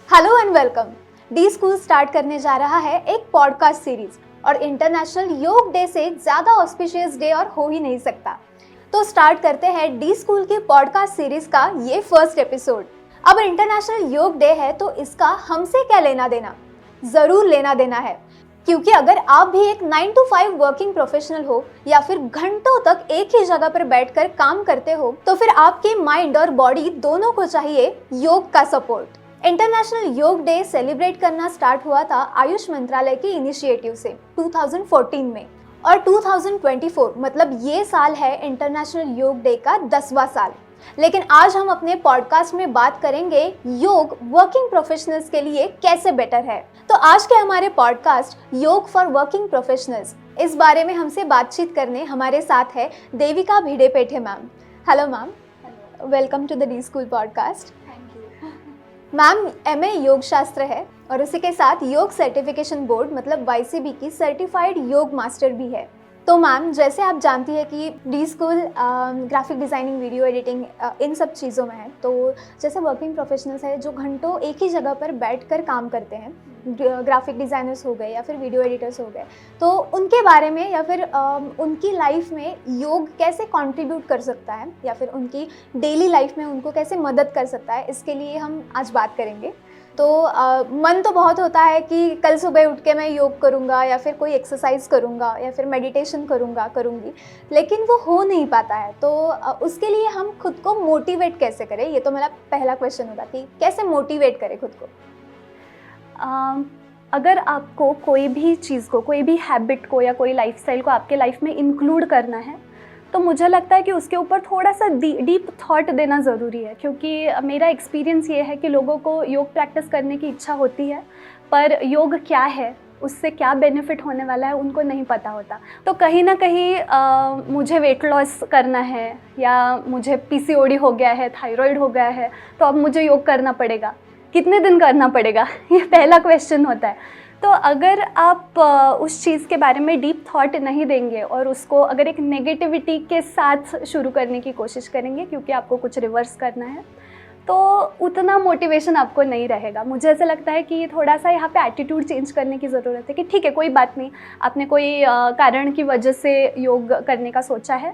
Hello and welcome. D school start करने जा रहा है एक पॉडकास्ट सीरीज और इंटरनेशनल योग डे से ज़्यादा ऑस्पिशियस डे और हो ही नहीं सकता। तो स्टार्ट करते हैं डी स्कूल की पॉडकास्ट सीरीज का ये फर्स्ट एपिसोड। अब इंटरनेशनल योग डे है तो इसका हमसे क्या लेना देना? ज़रूर लेना देना है, क्योंकि अगर आप भी एक 9 to 5 वर्किंग प्रोफेशनल हो या फिर घंटों तक एक ही जगह पर बैठकर काम करते हो तो फिर आपके माइंड और बॉडी दोनों को चाहिए योग का सपोर्ट। इंटरनेशनल योग डे सेलिब्रेट करना स्टार्ट हुआ था आयुष मंत्रालय के इनिशिएटिव से 2014 में, और 2024 मतलब ये साल है इंटरनेशनल योग डे का 10वां साल। लेकिन आज हम अपने पॉडकास्ट में बात करेंगे योग वर्किंग प्रोफेशनल्स के लिए कैसे बेटर है। तो आज के हमारे पॉडकास्ट योग फॉर वर्किंग प्रोफेशनल्स, इस बारे में हमसे बातचीत करने हमारे साथ है Devika Bhidepethe ma'am. Hello ma'am, welcome to the D school podcast. Ma'am MA Yoga Shastra है और उसी के साथ योग सर्टिफिकेशन बोर्ड मतलब YCB की सर्टिफाइड योग मास्टर भी है। तो मैम, जैसे आप जानती है कि D school graphic designing, video editing, इन सब चीज़ों में है। तो जैसे वर्किंग प्रोफेशनल्स है जो घंटों एक ही जगह पर बैठकर काम करते हैं, ग्राफिक डिज़ाइनर्स हो गए या फिर वीडियो एडिटर्स हो गए, तो उनके बारे में या फिर उनकी लाइफ में योग कैसे कंट्रीब्यूट कर सकता है या फिर उनकी डेली लाइफ में उनको कैसे मदद कर सकता है, इसके लिए हम आज बात करेंगे। तो मन तो बहुत होता है कि कल सुबह उठ के मैं योग करूँगा या फिर कोई एक्सरसाइज करूँगा या फिर मेडिटेशन करूँगी, लेकिन वो हो नहीं पाता है। तो उसके लिए हम खुद को मोटिवेट कैसे करें, ये तो मेरा पहला क्वेश्चन होगा कि कैसे मोटिवेट करें खुद को। अगर आपको कोई भी चीज़ को, कोई भी हैबिट को या कोई लाइफस्टाइल को आपके लाइफ में इंक्लूड करना है तो मुझे लगता है कि उसके ऊपर थोड़ा सा डीप थॉट देना ज़रूरी है। क्योंकि मेरा एक्सपीरियंस ये है कि लोगों को योग प्रैक्टिस करने की इच्छा होती है, पर योग क्या है, उससे क्या बेनिफिट होने वाला है, उनको नहीं पता होता। तो कहीं ना कहीं मुझे वेट लॉस करना है या मुझे PCOD हो गया है, थायराइड हो गया है, तो अब मुझे योग करना पड़ेगा। कितने दिन करना पड़ेगा, ये पहला क्वेश्चन होता है। तो अगर आप उस चीज़ के बारे में डीप थॉट नहीं देंगे और उसको अगर एक नेगेटिविटी के साथ शुरू करने की कोशिश करेंगे क्योंकि आपको कुछ रिवर्स करना है, तो उतना मोटिवेशन आपको नहीं रहेगा। मुझे ऐसा लगता है कि थोड़ा सा यहाँ पे एटीट्यूड चेंज करने की ज़रूरत है कि ठीक है, कोई बात नहीं, आपने कोई कारण की वजह से योग करने का सोचा है,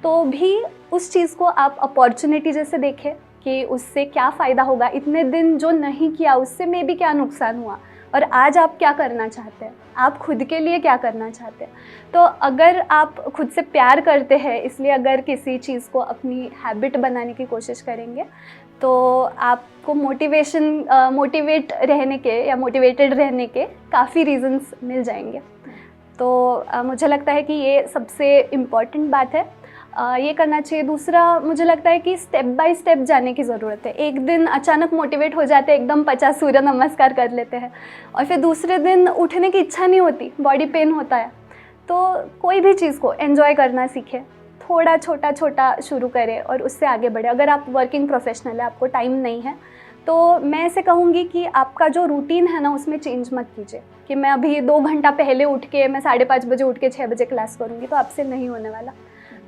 तो भी उस चीज़ को आप अपॉर्चुनिटी जैसे देखें कि उससे क्या फ़ायदा होगा। इतने दिन जो नहीं किया उससे मे भी क्या नुकसान हुआ, और आज आप क्या करना चाहते हैं, आप खुद के लिए क्या करना चाहते हैं। तो अगर आप खुद से प्यार करते हैं, इसलिए अगर किसी चीज़ को अपनी हैबिट बनाने की कोशिश करेंगे तो आपको मोटिवेट रहने के या मोटिवेटेड रहने के काफ़ी रीज़न्स मिल जाएंगे। तो मुझे लगता है कि ये सबसे इम्पॉर्टेंट बात है, ये करना चाहिए। दूसरा, मुझे लगता है कि स्टेप बाय स्टेप जाने की ज़रूरत है। एक दिन अचानक मोटिवेट हो जाते हैं, एकदम 50 सूर्य नमस्कार कर लेते हैं, और फिर दूसरे दिन उठने की इच्छा नहीं होती, बॉडी पेन होता है। तो कोई भी चीज़ को एंजॉय करना सीखें, थोड़ा छोटा शुरू करें और उससे आगे बढ़े। अगर आप वर्किंग प्रोफेशनल है, आपको टाइम नहीं है, तो मैं ऐसे कहूँगी कि आपका जो रूटीन है ना, उसमें चेंज मत कीजिए कि मैं अभी 2 घंटा पहले उठ के मैं 5:30 बजे उठ के 6 बजे क्लास करूँगी, तो आपसे नहीं होने वाला।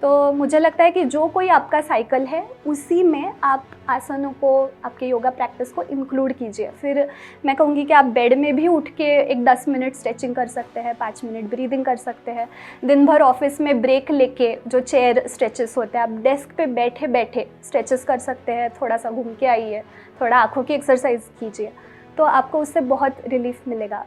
तो मुझे लगता है कि जो कोई आपका साइकिल है उसी में आप आसनों को, आपके योगा प्रैक्टिस को इंक्लूड कीजिए। फिर मैं कहूँगी कि आप बेड में भी उठ के एक 10 मिनट स्ट्रेचिंग कर सकते हैं, 5 मिनट ब्रीदिंग कर सकते हैं। दिन भर ऑफिस में ब्रेक लेके जो चेयर स्ट्रेचेस होते हैं, आप डेस्क पे बैठे बैठे स्ट्रेचेस कर सकते हैं। थोड़ा सा घूम के आइए, थोड़ा आँखों की एक्सरसाइज कीजिए, तो आपको उससे बहुत रिलीफ मिलेगा।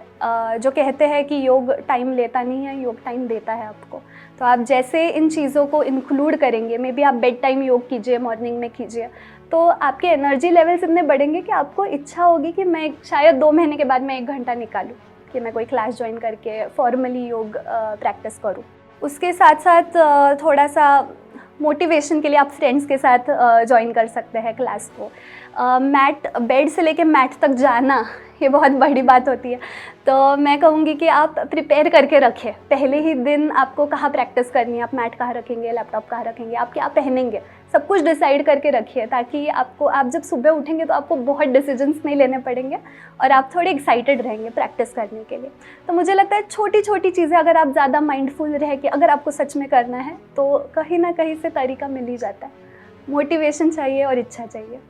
जो कहते हैं कि योग टाइम लेता नहीं है, योग टाइम देता है आपको। तो आप जैसे इन चीज़ों को इंक्लूड करेंगे, मे बी आप बेड टाइम योग कीजिए, मॉर्निंग में कीजिए, तो आपके एनर्जी लेवल्स इतने बढ़ेंगे कि आपको इच्छा होगी कि मैं शायद 2 महीने के बाद मैं 1 घंटा निकालूँ कि मैं कोई क्लास ज्वाइन करके फॉर्मली योग प्रैक्टिस करूँ। उसके साथ साथ थोड़ा सा मोटिवेशन के लिए आप फ्रेंड्स के साथ ज्वाइन कर सकते हैं क्लास को। बेड से लेके मैट तक जाना, ये बहुत बड़ी बात होती है। तो मैं कहूँगी कि आप प्रिपेयर करके रखें पहले ही दिन, आपको कहाँ प्रैक्टिस करनी है, आप मैट कहाँ रखेंगे, लैपटॉप कहाँ रखेंगे, आप क्या पहनेंगे, सब कुछ डिसाइड करके रखिए, ताकि आप जब सुबह उठेंगे तो आपको बहुत डिसीजंस नहीं लेने पड़ेंगे और आप थोड़े एक्साइटेड रहेंगे प्रैक्टिस करने के लिए। तो मुझे लगता है छोटी छोटी चीज़ें अगर आप ज़्यादा माइंडफुल रह के अगर आपको सच में करना है तो कहीं ना कहीं से तरीका मिल ही जाता है। मोटिवेशन चाहिए और इच्छा चाहिए।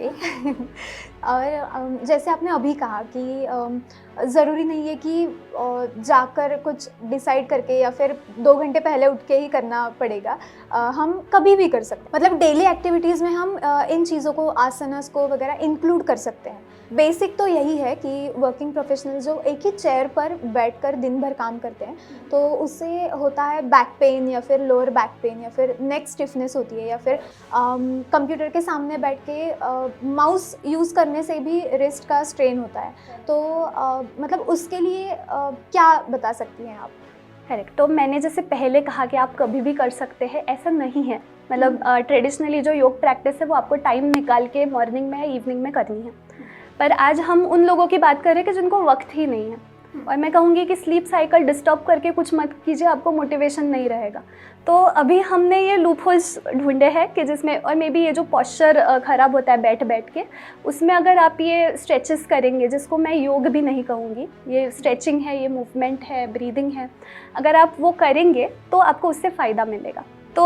ओके। और जैसे आपने अभी कहा कि ज़रूरी नहीं है कि जाकर कुछ डिसाइड करके या फिर 2 घंटे पहले उठ के ही करना पड़ेगा। हम कभी भी कर सकते हैं, मतलब डेली एक्टिविटीज़ में हम इन चीज़ों को, आसनस को वगैरह इंक्लूड कर सकते हैं। बेसिक तो यही है कि वर्किंग प्रोफेशनल जो एक ही चेयर पर बैठकर दिन भर काम करते हैं, तो उससे होता है बैक पेन या फिर लोअर बैक पेन या फिर नेक स्टिफनेस होती है, या फिर कंप्यूटर के सामने बैठ के माउस यूज़ करने से भी रिस्ट का स्ट्रेन होता है। तो मतलब उसके लिए क्या बता सकती हैं आप? करेक्ट। तो मैंने जैसे पहले कहा कि आप कभी भी कर सकते हैं, ऐसा नहीं है। मतलब ट्रेडिशनली जो योग प्रैक्टिस है वो आपको टाइम निकाल के मॉर्निंग में या इवनिंग में करनी है। पर आज हम उन लोगों की बात कर रहे हैं कि जिनको वक्त ही नहीं है। और मैं कहूँगी कि स्लीप साइकिल डिस्टर्ब करके कुछ मत कीजिए, आपको मोटिवेशन नहीं रहेगा। तो अभी हमने ये लूप होल्स ढूंढे हैं कि जिसमें, और मे बी ये जो पॉस्चर ख़राब होता है बैठ बैठ के, उसमें अगर आप ये स्ट्रेचेस करेंगे, जिसको मैं योग भी नहीं कहूँगी, ये स्ट्रेचिंग है, ये मूवमेंट है, ब्रीदिंग है, अगर आप वो करेंगे तो आपको उससे फ़ायदा मिलेगा। तो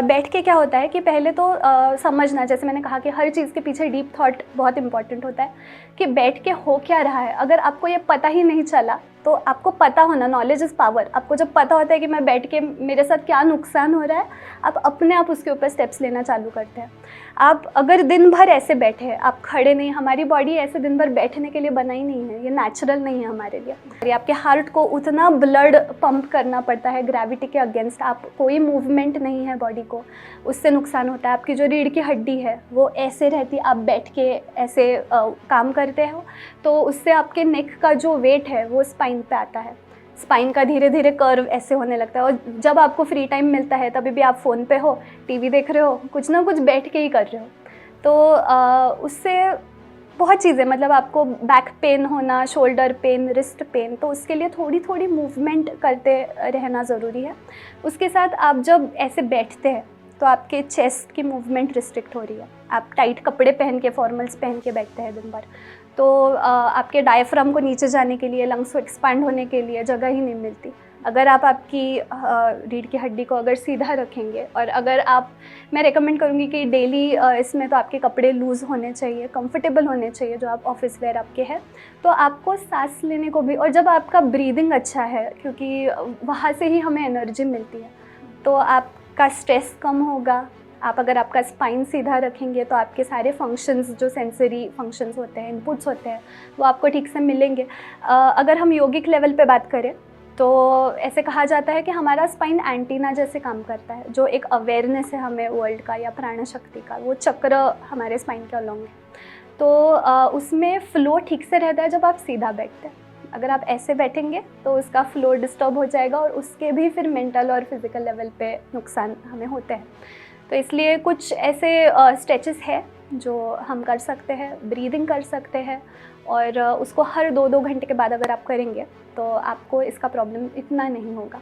बैठ के क्या होता है कि पहले तो समझना, जैसे मैंने कहा कि हर चीज़ के पीछे डीप थॉट बहुत इंपॉर्टेंट होता है कि बैठ के हो क्या रहा है। अगर आपको ये पता ही नहीं चला तो आपको पता होना, नॉलेज इज़ पावर। आपको जब पता होता है कि मैं बैठ के मेरे साथ क्या नुकसान हो रहा है, आप अपने आप उसके ऊपर स्टेप्स लेना चालू करते हैं। आप अगर दिन भर ऐसे बैठे हैं, आप खड़े नहीं, हमारी बॉडी ऐसे दिन भर बैठने के लिए बनाई नहीं है, ये नेचुरल नहीं है हमारे लिए। ये आपके हार्ट को उतना ब्लड पंप करना पड़ता है ग्रेविटी के अगेंस्ट, आप कोई मूवमेंट नहीं है बॉडी को, उससे नुकसान होता है। आपकी जो रीढ़ की हड्डी है वो ऐसे रहती, आप बैठ के ऐसे काम करते हो तो उससे आपके नेक का जो वेट है वो स्पाइन पे आता है, स्पाइन का धीरे धीरे कर्व ऐसे होने लगता है। और जब आपको फ्री टाइम मिलता है तभी भी आप फ़ोन पे हो, टीवी देख रहे हो, कुछ ना कुछ बैठ के ही कर रहे हो, तो उससे बहुत चीज़ें, मतलब आपको बैक पेन होना, शोल्डर पेन, रिस्ट पेन, तो उसके लिए थोड़ी थोड़ी मूवमेंट करते रहना ज़रूरी है। उसके साथ आप जब ऐसे बैठते हैं तो आपके चेस्ट की मूवमेंट रिस्ट्रिक्ट हो रही है। आप टाइट कपड़े पहन के, फॉर्मल्स पहन के बैठते हैं दिन भर, तो आपके डायफ्राम को नीचे जाने के लिए, लंग्स को एक्सपांड होने के लिए जगह ही नहीं मिलती। अगर आप आपकी रीढ़ की हड्डी को अगर सीधा रखेंगे, और अगर आप, मैं रेकमेंड करूँगी कि डेली इसमें तो आपके कपड़े लूज़ होने चाहिए, कंफर्टेबल होने चाहिए, जो आप ऑफिस वेयर आपके हैं, तो आपको सांस लेने को भी, और जब आपका ब्रीदिंग अच्छा है, क्योंकि वहाँ से ही हमें एनर्जी मिलती है, तो आपका स्ट्रेस कम होगा। आप अगर आपका स्पाइन सीधा रखेंगे तो आपके सारे फंक्शंस, जो सेंसरी फंक्शंस होते हैं, इनपुट्स होते हैं, वो आपको ठीक से मिलेंगे। अगर हम योगिक लेवल पे बात करें तो ऐसे कहा जाता है कि हमारा स्पाइन एंटीना जैसे काम करता है, जो एक अवेयरनेस है हमें वर्ल्ड का या प्राण शक्ति का, वो चक्र हमारे स्पाइन के अलॉन्ग है। तो उसमें फ्लो ठीक से रहता है जब आप सीधा बैठते हैं। अगर आप ऐसे बैठेंगे तो उसका फ्लो डिस्टर्ब हो जाएगा, और उसके भी फिर मेंटल और फिज़िकल लेवल पे नुकसान हमें होते हैं। तो इसलिए कुछ ऐसे स्ट्रेचेस है जो हम कर सकते हैं, ब्रीदिंग कर सकते हैं, और उसको हर 2-2 घंटे के बाद अगर आप करेंगे तो आपको इसका प्रॉब्लम इतना नहीं होगा,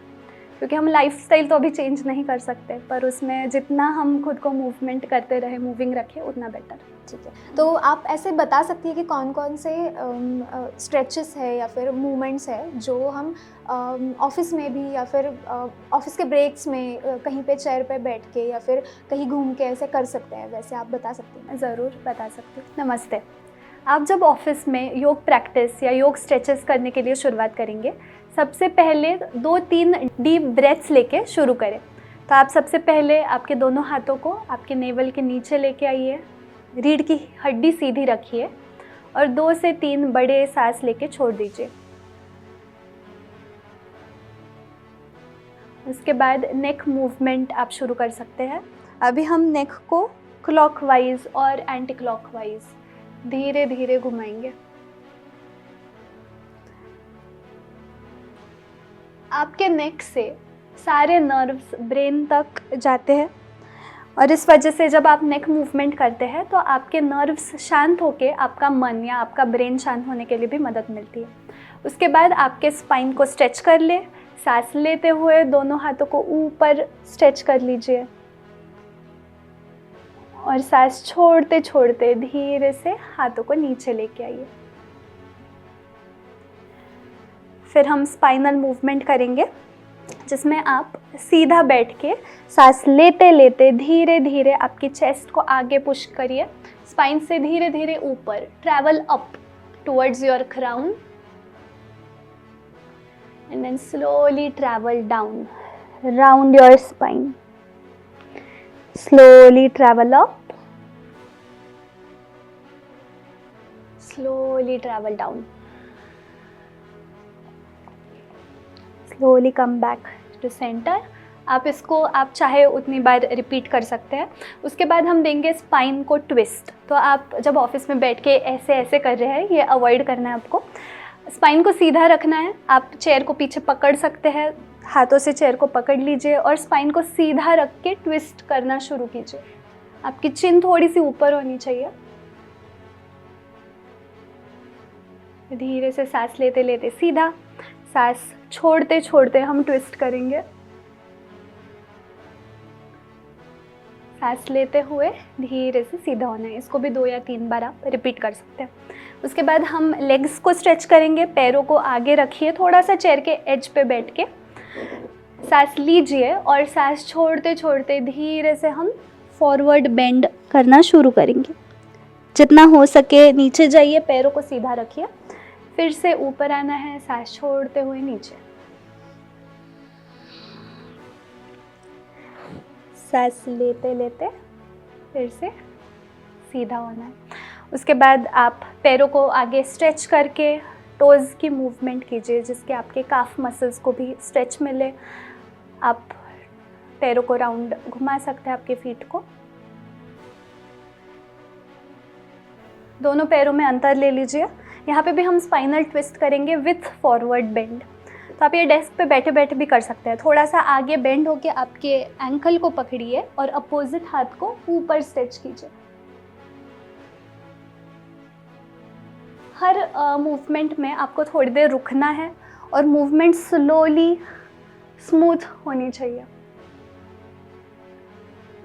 क्योंकि हम लाइफस्टाइल तो अभी चेंज नहीं कर सकते, पर उसमें जितना हम खुद को मूवमेंट करते रहे, मूविंग रखें, उतना बेटर। ठीक है, तो आप ऐसे बता सकती हैं कि कौन कौन से स्ट्रेचेस है या फिर मूवमेंट्स है जो हम ऑफिस में भी या फिर ऑफिस के ब्रेक्स में कहीं पे चेयर पे बैठ के या फिर कहीं घूम के ऐसे कर सकते हैं, वैसे आप बता सकती हैं? ज़रूर बता सकती हूँ। नमस्ते। आप जब ऑफिस में योग प्रैक्टिस या योग स्ट्रेचेस करने के लिए शुरुआत करेंगे, सबसे पहले 2-3 डीप ब्रेथ्स लेके शुरू करें। तो आप सबसे पहले आपके दोनों हाथों को आपके नेवल के नीचे लेके आइए, रीढ़ की हड्डी सीधी रखिए, और 2 से 3 बड़े सांस लेके छोड़ दीजिए। उसके बाद नेक मूवमेंट आप शुरू कर सकते हैं। अभी हम नेक को क्लॉकवाइज और एंटी क्लॉकवाइज धीरे धीरे घुमाएंगे। आपके नेक से सारे नर्व्स ब्रेन तक जाते हैं, और इस वजह से जब आप नेक मूवमेंट करते हैं तो आपके नर्व्स शांत होके आपका मन या आपका ब्रेन शांत होने के लिए भी मदद मिलती है। उसके बाद आपके स्पाइन को स्ट्रेच कर ले, सांस लेते हुए दोनों हाथों को ऊपर स्ट्रेच कर लीजिए, और सांस छोड़ते छोड़ते धीरे से हाथों को नीचे लेके आइए। फिर हम स्पाइनल मूवमेंट करेंगे, जिसमें आप सीधा बैठ के सांस लेते लेते धीरे धीरे आपकी चेस्ट को आगे पुश करिए, स्पाइन से धीरे धीरे ऊपर, travel up towards your crown and then slowly travel down round your spine. Slowly travel up, slowly travel down, slowly come back to center. आप इसको आप चाहे उतनी बार रिपीट कर सकते हैं। उसके बाद हम देंगे स्पाइन को ट्विस्ट। तो आप जब ऑफिस में बैठ के ऐसे ऐसे कर रहे हैं, ये अवॉइड करना है आपको। स्पाइन को सीधा रखना है। आप चेयर को पीछे पकड़ सकते हैं, हाथों से चेयर को पकड़ लीजिए और स्पाइन को सीधा रख के ट्विस्ट करना शुरू कीजिए। आपकी चिन थोड़ी सी ऊपर होनी चाहिए। धीरे से सांस लेते लेते सीधा, सांस छोड़ते छोड़ते हम ट्विस्ट करेंगे। सांस लेते हुए धीरे से सीधा होना है। इसको भी 2 या 3 बार आप रिपीट कर सकते हैं। उसके बाद हम लेग्स को स्ट्रेच करेंगे। पैरों को आगे रखिए, थोड़ा सा चेयर के एज पे बैठ के सांस लीजिए और सांस छोड़ते छोड़ते धीरे से हम फॉरवर्ड बेंड करना शुरू करेंगे। जितना हो सके नीचे जाइए, पैरों को सीधा रखिए, फिर से ऊपर आना है, सांस छोड़ते हुए नीचे। सांस लेते लेते फिर से सीधा होना है। उसके बाद आप पैरों को आगे स्ट्रेच करके टोज़ की मूवमेंट कीजिए, जिसके आपके काफ मसल्स को भी स्ट्रेच मिले। आप पैरों को राउंड घुमा सकते हैं, आपके फीट को। दोनों पैरों में अंतर ले लीजिए। यहाँ पे भी हम स्पाइनल ट्विस्ट करेंगे विथ फॉरवर्ड बेंड। तो आप ये डेस्क पे बैठे बैठे भी कर सकते हैं। थोड़ा सा आगे बेंड होके आपके एंकल को पकड़िए और अपोजिट हाथ को ऊपर स्ट्रेच कीजिए। हर मूवमेंट में आपको थोड़ी देर रुकना है और मूवमेंट स्लोली स्मूथ होनी चाहिए।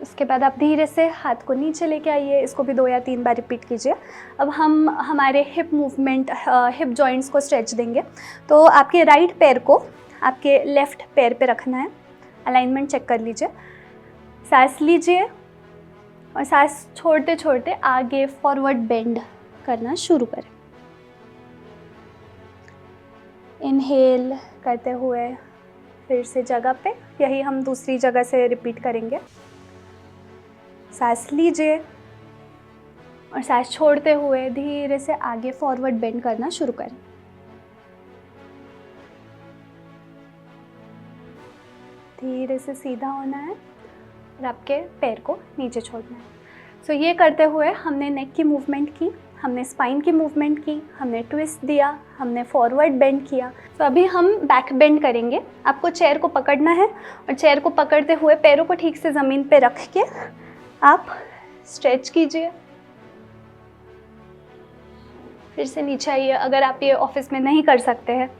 उसके बाद आप धीरे से हाथ को नीचे लेके आइए। इसको भी 2 या 3 बार रिपीट कीजिए। अब हम हमारे हिप मूवमेंट, हिप जॉइंट्स को स्ट्रेच देंगे। तो आपके राइट पैर को आपके लेफ्ट पैर पे रखना है। अलाइनमेंट चेक कर लीजिए। सांस लीजिए और सांस छोड़ते छोड़ते आगे फॉरवर्ड बेंड करना शुरू करें। इनहेल करते हुए फिर से जगह पे, यही हम दूसरी जगह से रिपीट करेंगे। सांस लीजिए और सांस छोड़ते हुए धीरे से आगे फॉरवर्ड बेंड करना शुरू करें। धीरे से सीधा होना है और आपके पैर को नीचे छोड़ना है। सो ये करते हुए हमने नेक की मूवमेंट की, हमने स्पाइन की मूवमेंट की, हमने ट्विस्ट दिया, हमने फॉरवर्ड बेंड किया। तो अभी हम बैक बेंड करेंगे। आपको चेयर को पकड़ना है और चेयर को पकड़ते हुए पैरों को ठीक से ज़मीन पे रख के आप स्ट्रेच कीजिए। फिर से नीचे आइए। अगर आप ये ऑफिस में नहीं कर सकते हैं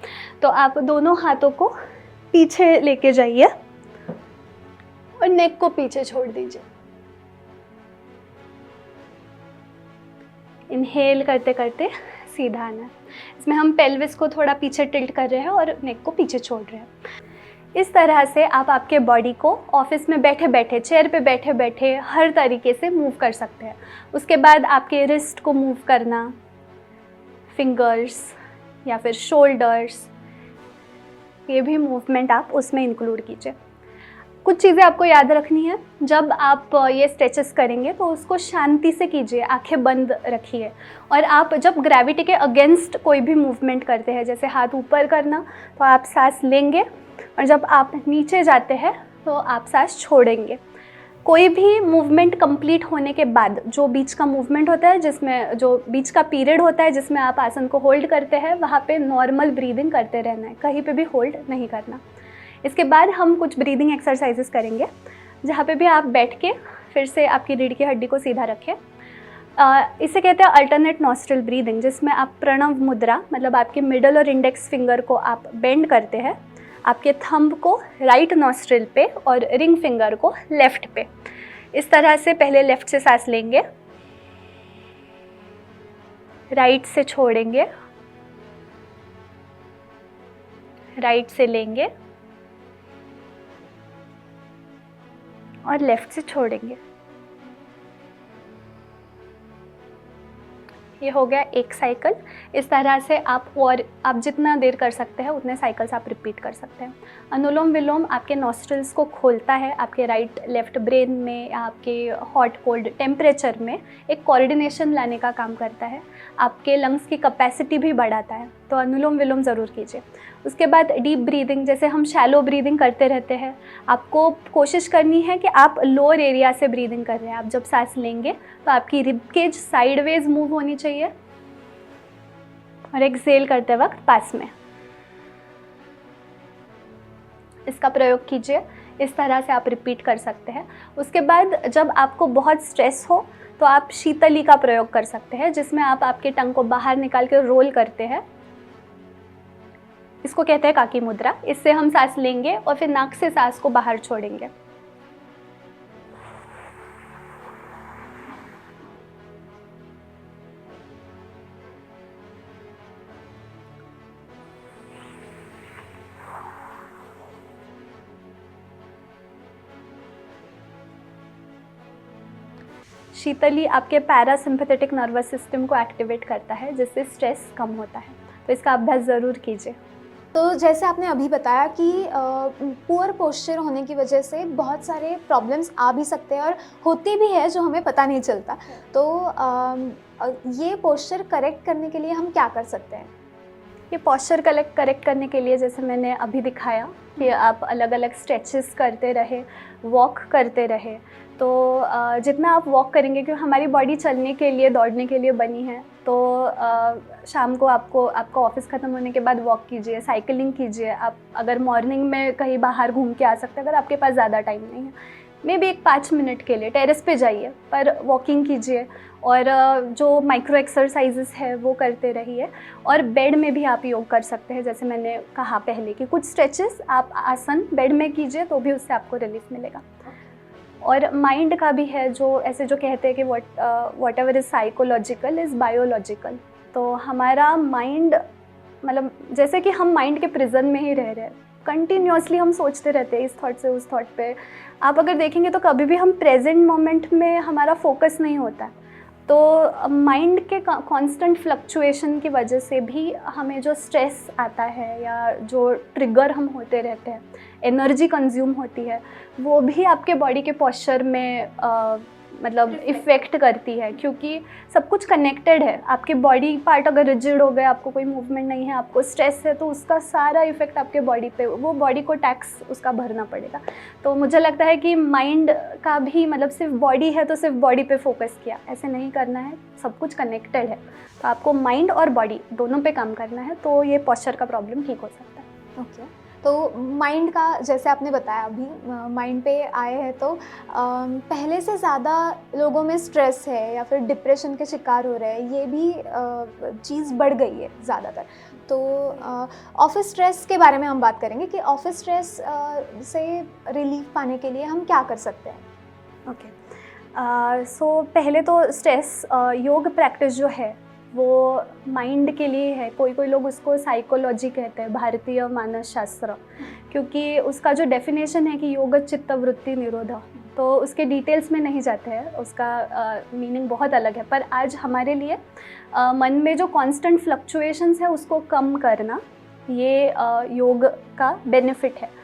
तो आप दोनों हाथों को पीछे लेके जाइए और नेक को पीछे छोड़ दीजिए। इनहेल करते करते सीधा आना है। इसमें हम पेल्विस को थोड़ा पीछे टिल्ट कर रहे हैं और नेक को पीछे छोड़ रहे हैं। इस तरह से आप आपके बॉडी को ऑफिस में बैठे बैठे, चेयर पे बैठे बैठे हर तरीके से मूव कर सकते हैं। उसके बाद आपके रिस्ट को मूव करना, फिंगर्स या फिर शोल्डर्स, ये भी मूवमेंट आप उसमें इंक्लूड कीजिए। कुछ चीज़ें आपको याद रखनी है। जब आप ये स्ट्रेचेस करेंगे तो उसको शांति से कीजिए, आंखें बंद रखिए। और आप जब ग्रेविटी के अगेंस्ट कोई भी मूवमेंट करते हैं, जैसे हाथ ऊपर करना, तो आप सांस लेंगे और जब आप नीचे जाते हैं तो आप सांस छोड़ेंगे। कोई भी मूवमेंट कंप्लीट होने के बाद जो बीच का मूवमेंट होता है, जिसमें जो बीच का पीरियड होता है जिसमें आप आसन को होल्ड करते हैं, वहाँ पे नॉर्मल ब्रीदिंग करते रहना है, कहीं पे भी होल्ड नहीं करना। इसके बाद हम कुछ ब्रीदिंग एक्सरसाइजेस करेंगे, जहाँ पे भी आप बैठ के फिर से आपकी रीढ़ की हड्डी को सीधा रखें। इसे कहते हैं अल्टरनेट नॉस्ट्रल ब्रीदिंग, जिसमें आप प्रणव मुद्रा, मतलब आपके मिडल और इंडेक्स फिंगर को आप बेंड करते हैं, आपके थंब को राइट नॉस्ट्रिल पे और रिंग फिंगर को लेफ्ट पे। इस तरह से पहले लेफ्ट से सांस लेंगे, राइट से छोड़ेंगे, राइट से लेंगे और लेफ्ट से छोड़ेंगे। ये हो गया एक साइकिल। इस तरह से आप जितना देर कर सकते हैं उतने साइकिल्स आप रिपीट कर सकते हैं। अनुलोम विलोम आपके नॉस्ट्रल्स को खोलता है, आपके राइट लेफ्ट ब्रेन में, आपके हॉट कोल्ड टेम्परेचर में एक कोऑर्डिनेशन लाने का काम करता है, आपके लंग्स की कैपेसिटी भी बढ़ाता है। तो अनुलोम विलोम ज़रूर कीजिए। उसके बाद डीप ब्रीदिंग, जैसे हम शैलो ब्रीदिंग करते रहते हैं, आपको कोशिश करनी है कि आप लोअर एरिया से ब्रीदिंग कर रहे हैं। आप जब सांस लेंगे तो आपकी रिब केज साइडवेज मूव होनी चाहिए और एक्सहेल करते वक्त पास में। इसका प्रयोग कीजिए। इस तरह से आप रिपीट कर सकते हैं। उसके बाद जब आपको बहुत स्ट्रेस हो तो आप शीतली का प्रयोग कर सकते हैं, जिसमें आप आपके टंग को बाहर निकाल के रोल करते हैं। इसको कहते हैं काकी मुद्रा। इससे हम सांस लेंगे और फिर नाक से सांस को बाहर छोड़ेंगे। शीतली आपके पैरासिम्पैथेटिक नर्वस सिस्टम को एक्टिवेट करता है, जिससे स्ट्रेस कम होता है। तो इसका अभ्यास ज़रूर कीजिए। तो जैसे आपने अभी बताया कि पुअर पोस्चर होने की वजह से बहुत सारे प्रॉब्लम्स आ भी सकते हैं और होते भी है जो हमें पता नहीं चलता। तो ये पोस्चर करेक्ट करने के लिए हम क्या कर सकते हैं? ये पोस्चर करेक्ट करने के लिए जैसे मैंने अभी दिखाया कि आप अलग अलग स्ट्रेचेस करते रहे, वॉक करते रहे। तो जितना आप वॉक करेंगे, क्योंकि हमारी बॉडी चलने के लिए, दौड़ने के लिए बनी है, तो शाम को आपका ऑफिस ख़त्म होने के बाद वॉक कीजिए, साइकिलिंग कीजिए। आप अगर मॉर्निंग में कहीं बाहर घूम के आ सकते हैं, अगर आपके पास ज़्यादा टाइम नहीं है, मे बी एक 5 मिनट के लिए टेरेस पे जाइए, पर वॉकिंग कीजिए और जो माइक्रो एक्सरसाइजेस है वो करते रहिए। और बेड में भी आप योग कर सकते हैं। जैसे मैंने कहा पहले कि कुछ स्ट्रेचेस आप आसन बेड में कीजिए तो भी उससे आपको रिलीफ मिलेगा। और माइंड का भी है, जो ऐसे जो कहते हैं कि what ever is psychological is biological. तो हमारा माइंड, मतलब जैसे कि हम माइंड के प्रिजन में ही रह रहे हैं, कंटिन्यूसली हम सोचते रहते हैं इस थॉट से उस थॉट पे। आप अगर देखेंगे तो कभी भी हम प्रेजेंट मोमेंट में हमारा फोकस नहीं होता है। तो माइंड के कांस्टेंट फ्लक्चुएशन की वजह से भी हमें जो स्ट्रेस आता है या जो ट्रिगर हम होते रहते हैं, एनर्जी कंज्यूम होती है, वो भी आपके बॉडी के पोस्चर में मतलब इफ़ेक्ट करती है, क्योंकि सब कुछ कनेक्टेड है। आपके बॉडी पार्ट अगर रिजिड हो गए, आपको कोई मूवमेंट नहीं है, आपको स्ट्रेस है, तो उसका सारा इफ़ेक्ट आपके बॉडी पे, वो बॉडी को टैक्स उसका भरना पड़ेगा। तो मुझे लगता है कि माइंड का भी, मतलब सिर्फ बॉडी है तो सिर्फ बॉडी पे फोकस किया, ऐसे नहीं करना है। सब कुछ कनेक्टेड है, तो आपको माइंड और बॉडी दोनों पे काम करना है, तो ये पोस्चर का प्रॉब्लम ठीक हो सकता है। ओके। तो माइंड का, जैसे आपने बताया अभी माइंड पे आए हैं, तो पहले से ज़्यादा लोगों में स्ट्रेस है या फिर डिप्रेशन के शिकार हो रहे हैं, ये भी चीज़ बढ़ गई है ज़्यादातर। तो ऑफिस स्ट्रेस के बारे में हम बात करेंगे कि ऑफिस स्ट्रेस से रिलीफ पाने के लिए हम क्या कर सकते हैं? ओके, सो पहले तो स्ट्रेस योग प्रैक्टिस जो है वो माइंड के लिए है। कोई लोग उसको साइकोलॉजी कहते हैं, भारतीय मानस शास्त्र, क्योंकि उसका जो डेफिनेशन है कि योग चित्त वृत्ति निरोधा, तो उसके डिटेल्स में नहीं जाते हैं, उसका मीनिंग बहुत अलग है। पर आज हमारे लिए मन में जो कांस्टेंट फ्लक्चुएशंस है उसको कम करना, ये योग का बेनिफिट है।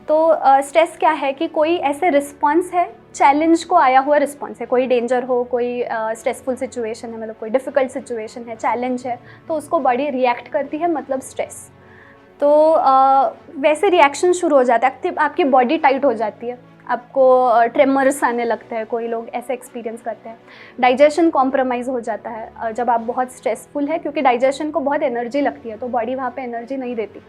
तो स्ट्रेस क्या है कि कोई ऐसे रिस्पॉन्स है, चैलेंज को आया हुआ रिस्पॉन्स है, कोई डेंजर हो, कोई स्ट्रेसफुल सिचुएशन है, मतलब कोई डिफ़िकल्ट सिचुएशन है, चैलेंज है, तो उसको बॉडी रिएक्ट करती है, मतलब स्ट्रेस। तो वैसे रिएक्शन शुरू हो जाता है, आपकी बॉडी टाइट हो जाती है, आपको ट्रेमर्स आने लगते हैं, कोई लोग ऐसे एक्सपीरियंस करते हैं। डाइजेशन कॉम्प्रोमाइज़ हो जाता है जब आप बहुत स्ट्रेसफुल है, क्योंकि डाइजेशन को बहुत एनर्जी लगती है, तो बॉडी वहाँ पे एनर्जी नहीं देती।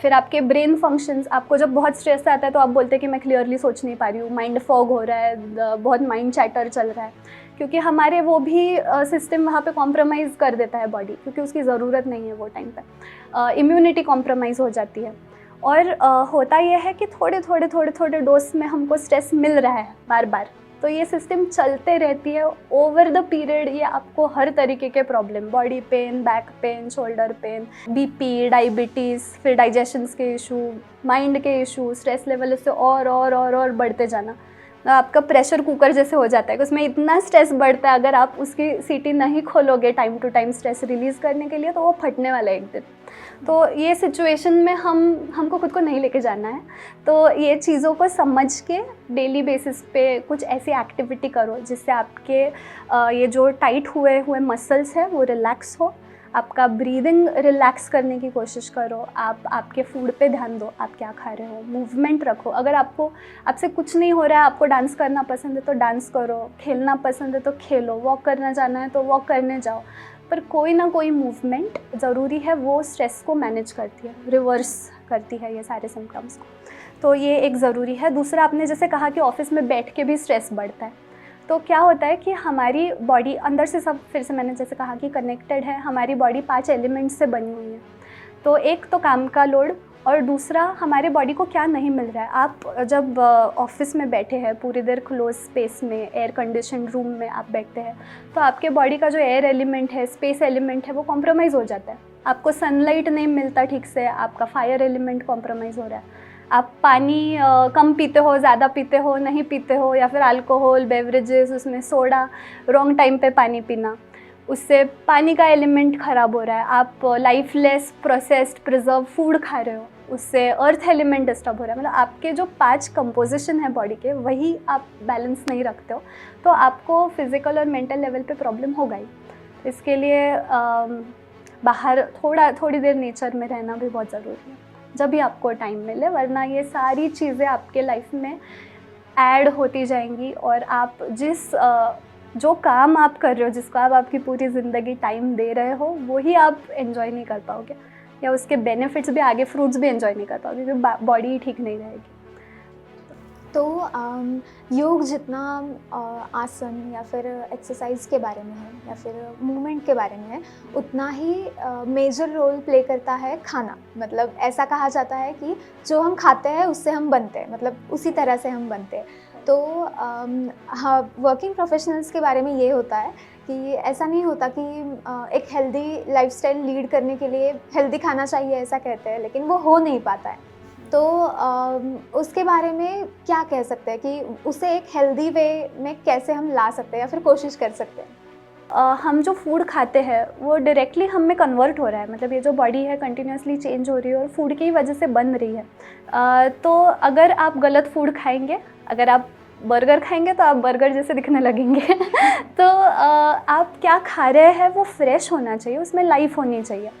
फिर आपके ब्रेन फंक्शंस, आपको जब बहुत स्ट्रेस आता है तो आप बोलते हैं कि मैं क्लियरली सोच नहीं पा रही हूँ, माइंड फॉग हो रहा है, बहुत माइंड चैटर चल रहा है, क्योंकि हमारे वो भी सिस्टम वहाँ पे कॉम्प्रोमाइज़ कर देता है बॉडी, क्योंकि उसकी ज़रूरत नहीं है वो टाइम पे। इम्यूनिटी कॉम्प्रोमाइज़ हो जाती है। और होता यह है कि थोड़े डोज में हमको स्ट्रेस मिल रहा है बार बार, तो ये सिस्टम चलते रहती है ओवर द पीरियड। ये आपको हर तरीके के problem, body pain, back pain, shoulder pain, BP, diabetes, फिर डाइजेशंस के इशू, माइंड के इशू, स्ट्रेस लेवल इससे और बढ़ते जाना, आपका प्रेशर कुकर जैसे हो जाता है कि उसमें इतना स्ट्रेस बढ़ता है, अगर आप उसकी सीटी नहीं खोलोगे time to time stress release करने के लिए तो वो फटने वाला है एक दिन। तो ये सिचुएशन में हमको खुद को नहीं लेके जाना है। तो ये चीज़ों को समझ के डेली बेसिस पे कुछ ऐसी एक्टिविटी करो जिससे आपके ये जो टाइट हुए हुए मसल्स है वो रिलैक्स हो, आपका ब्रीदिंग रिलैक्स करने की कोशिश करो, आप आपके फूड पे ध्यान दो, आप क्या खा रहे हो, मूवमेंट रखो। अगर आपसे कुछ नहीं हो रहा है, आपको डांस करना पसंद है तो डांस करो, खेलना पसंद है तो खेलो, वॉक करना जाना है तो वॉक करने जाओ, पर कोई ना कोई मूवमेंट ज़रूरी है, वो स्ट्रेस को मैनेज करती है, रिवर्स करती है ये सारे सिम्टम्स को। तो ये एक ज़रूरी है। दूसरा, आपने जैसे कहा कि ऑफिस में बैठ के भी स्ट्रेस बढ़ता है, तो क्या होता है कि हमारी बॉडी अंदर से सब, फिर से मैंने जैसे कहा कि कनेक्टेड है, हमारी बॉडी 5 एलिमेंट्स से बनी हुई है। तो एक तो काम का लोड, और दूसरा हमारे बॉडी को क्या नहीं मिल रहा है। आप जब ऑफिस में बैठे हैं पूरी देर क्लोज स्पेस में, एयर कंडीशन रूम में आप बैठते हैं, तो आपके बॉडी का जो एयर एलिमेंट है, स्पेस एलिमेंट है, वो कॉम्प्रोमाइज़ हो जाता है। आपको सनलाइट नहीं मिलता ठीक से, आपका फायर एलिमेंट कॉम्प्रोमाइज़ हो रहा है। आप पानी कम पीते हो, ज़्यादा पीते हो, नहीं पीते हो, या फिर अल्कोहल बेवरेजेस, उसमें सोडा, रॉन्ग टाइम पे पानी पीना, उससे पानी का एलिमेंट ख़राब हो रहा है। आप लाइफलेस प्रोसेस्ड प्रिजर्व फूड खा रहे हो, उससे अर्थ एलिमेंट डिस्टर्ब हो रहा है। मतलब आपके जो 5 कंपोजिशन है बॉडी के, वही आप बैलेंस नहीं रखते हो, तो आपको फिज़िकल और मेंटल लेवल पे प्रॉब्लम होगा ही। इसके लिए बाहर थोड़ी देर नेचर में रहना भी बहुत ज़रूरी है, जब भी आपको टाइम मिले, वरना ये सारी चीज़ें आपके लाइफ में ऐड होती जाएंगी और आप जो काम आप कर रहे हो, जिसको आप आपकी पूरी ज़िंदगी टाइम दे रहे हो, वही आप एंजॉय नहीं कर पाओगे, या उसके बेनिफिट्स भी, आगे फ्रूट्स भी एंजॉय नहीं कर पाओगे, क्योंकि बॉडी ठीक नहीं रहेगी। तो योग जितना आसन या फिर एक्सरसाइज के बारे में है या फिर मूवमेंट के बारे में है, उतना ही मेजर रोल प्ले करता है खाना। मतलब ऐसा कहा जाता है कि जो हम खाते हैं उससे हम बनते हैं, मतलब उसी तरह से हम बनते हैं। तो हाँ, वर्किंग प्रोफेशनल्स के बारे में ये होता है कि ऐसा नहीं होता कि एक हेल्दी लाइफस्टाइल लीड करने के लिए हेल्दी खाना चाहिए, ऐसा कहते हैं, लेकिन वो हो नहीं पाता है। तो उसके बारे में क्या कह सकते हैं कि उसे एक हेल्दी वे में कैसे हम ला सकते हैं या फिर कोशिश कर सकते हैं? हम जो फूड खाते हैं वो डायरेक्टली हम में कन्वर्ट हो रहा है। मतलब ये जो बॉडी है कंटिन्यूसली चेंज हो रही है और फूड की वजह से बन रही है। तो अगर आप गलत फूड खाएंगे, अगर आप बर्गर खाएंगे तो आप बर्गर जैसे दिखने लगेंगे तो आप क्या खा रहे हैं वो फ्रेश होना चाहिए, उसमें लाइफ होनी चाहिए।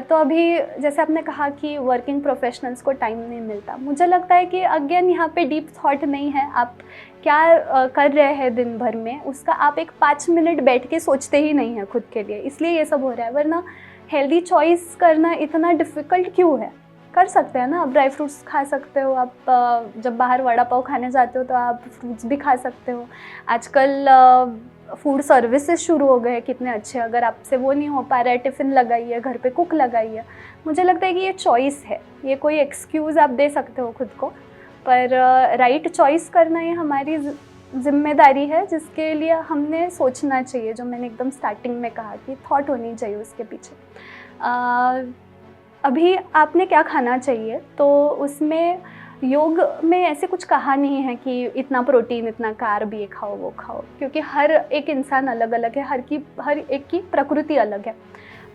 तो अभी जैसे आपने कहा कि वर्किंग प्रोफेशनल्स को टाइम नहीं मिलता, मुझे लगता है कि अगेन यहाँ पे डीप थॉट नहीं है, आप क्या कर रहे हैं दिन भर में, उसका आप एक 5 मिनट बैठ के सोचते ही नहीं हैं खुद के लिए, इसलिए ये सब हो रहा है। वरना हेल्दी चॉइस करना इतना डिफ़िकल्ट क्यों है? कर सकते हैं ना, आप ड्राई फ्रूट्स खा सकते हो, आप जब बाहर वड़ा पाव खाने जाते हो तो आप फ्रूट्स भी खा सकते हो। आजकल फूड सर्विसेज शुरू हो गए हैं कितने अच्छे, अगर आपसे वो नहीं हो पा रहा है, टिफ़िन लगाइए, घर पे कुक लगाइए। मुझे लगता है कि ये चॉइस है, ये कोई एक्सक्यूज़ आप दे सकते हो खुद को, पर राइट चॉइस करना ये हमारी जिम्मेदारी है, जिसके लिए हमने सोचना चाहिए। जो मैंने एकदम स्टार्टिंग में कहा कि थॉट होनी चाहिए उसके पीछे। अभी आपने क्या खाना चाहिए, तो उसमें योग में ऐसे कुछ कहा नहीं है कि इतना प्रोटीन, इतना कार्ब, ये खाओ वो खाओ, क्योंकि हर एक इंसान अलग अलग है, हर एक की प्रकृति अलग है।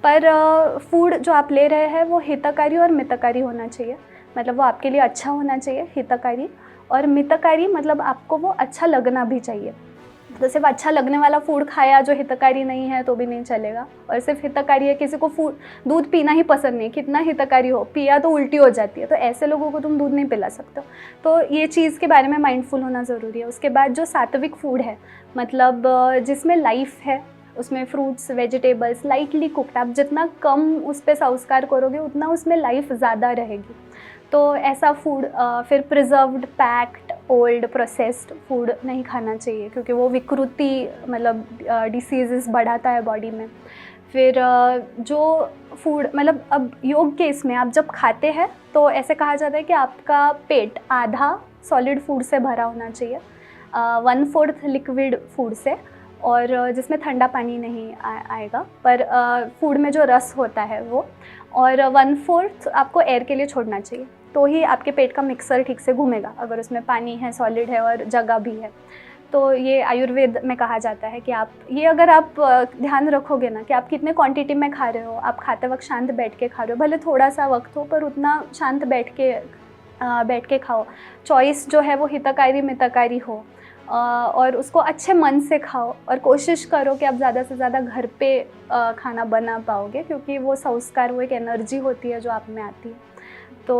पर फूड जो आप ले रहे हैं वो हितकारी और मितकारी होना चाहिए। मतलब वो आपके लिए अच्छा होना चाहिए, हितकारी, और मितकारी मतलब आपको वो अच्छा लगना भी चाहिए। तो सिर्फ अच्छा लगने वाला फूड खाया जो हितकारी नहीं है तो भी नहीं चलेगा, और सिर्फ हितकारी है, किसी को दूध पीना ही पसंद नहीं, कितना हितकारी हो, पिया तो उल्टी हो जाती है, तो ऐसे लोगों को तुम दूध नहीं पिला सकते हो। तो ये चीज़ के बारे में माइंडफुल होना ज़रूरी है। उसके बाद जो सात्विक फूड है, मतलब जिसमें लाइफ है, उसमें फ्रूट्स, वेजिटेबल्स, लाइटली कुक्ड, आप जितना कम उस पर संस्कार करोगे उतना उसमें लाइफ ज़्यादा रहेगी। तो ऐसा फूड, फिर preserved, packed, old, processed food नहीं खाना चाहिए, क्योंकि वो विकृति, मतलब डिसीज़ेस बढ़ाता है बॉडी में। फिर जो फूड, मतलब अब योग के इसमें आप जब खाते हैं तो ऐसे कहा जाता है कि आपका पेट आधा सॉलिड फूड से भरा होना चाहिए, 1/4 लिक्विड फूड से, और जिसमें ठंडा पानी नहीं आएगा, पर फूड में जो रस होता है वो, और 1/4 आपको एयर के लिए छोड़ना चाहिए। तो ही आपके पेट का मिक्सर ठीक से घूमेगा, अगर उसमें पानी है, सॉलिड है और जगह भी है। तो ये आयुर्वेद में कहा जाता है कि आप ये अगर आप ध्यान रखोगे ना कि आप कितने क्वांटिटी में खा रहे हो, आप खाते वक्त शांत बैठ के खा रहे हो, भले थोड़ा सा वक्त हो पर उतना शांत बैठ के खाओ। चॉइस जो है वो हितकारी मितकारी हो, और उसको अच्छे मन से खाओ, और कोशिश करो कि आप ज़्यादा से ज़्यादा घर पे खाना बना पाओगे, क्योंकि वो संस्कार, वो एक एनर्जी होती है जो आप में आती है। तो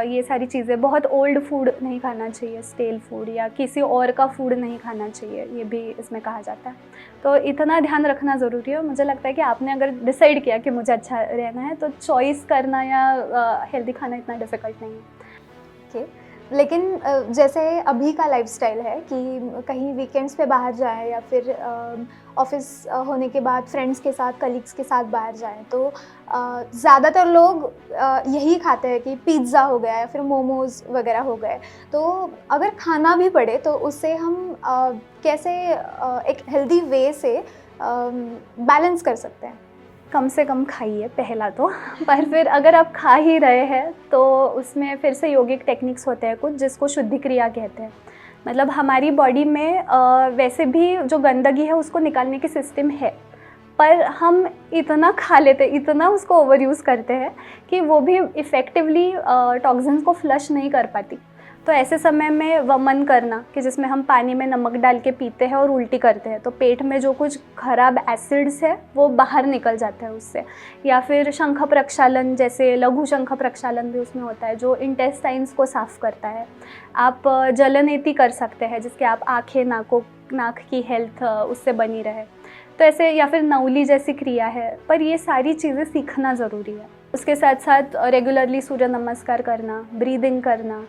ये सारी चीज़ें, बहुत ओल्ड फूड नहीं खाना चाहिए, स्टेल फूड या किसी और का फूड नहीं खाना चाहिए, ये भी इसमें कहा जाता है। तो इतना ध्यान रखना ज़रूरी है। मुझे लगता है कि आपने अगर डिसाइड किया कि मुझे अच्छा रहना है तो चॉइस करना या हेल्दी खाना इतना डिफ़िकल्ट नहीं है। लेकिन जैसे अभी का लाइफस्टाइल है कि कहीं वीकेंड्स पे बाहर जाए या फिर ऑफिस होने के बाद फ्रेंड्स के साथ, कलीग्स के साथ बाहर जाएं, तो ज़्यादातर लोग यही खाते हैं कि पिज़्ज़ा हो गया या फिर मोमोज़ वगैरह हो गए। तो अगर खाना भी पड़े तो उससे हम कैसे एक हेल्दी वे से बैलेंस कर सकते हैं? कम से कम खाइए पहला तो पर फिर अगर आप खा ही रहे हैं तो उसमें फिर से योगिक टेक्निक्स होते हैं कुछ, जिसको शुद्धि क्रिया कहते हैं। मतलब हमारी बॉडी में वैसे भी जो गंदगी है उसको निकालने की सिस्टम है, पर हम इतना खा लेते, इतना उसको ओवर यूज़ करते हैं कि वो भी इफ़ेक्टिवली टॉक्सिन्स को फ्लश नहीं कर पाती। तो ऐसे समय में वमन करना, कि जिसमें हम पानी में नमक डाल के पीते हैं और उल्टी करते हैं, तो पेट में जो कुछ खराब एसिड्स है वो बाहर निकल जाता है उससे। या फिर शंख प्रक्षालन, जैसे लघु शंख प्रक्षालन भी उसमें होता है जो इंटेस्टाइन्स को साफ़ करता है। आप जलनेति कर सकते हैं, जिसके आप आँखें, नाक की हेल्थ उससे बनी रहे। तो ऐसे, या फिर नौली जैसी क्रिया है, पर ये सारी चीज़ें सीखना ज़रूरी है। उसके साथ साथ रेगुलरली सूर्य नमस्कार करना, ब्रीदिंग करना,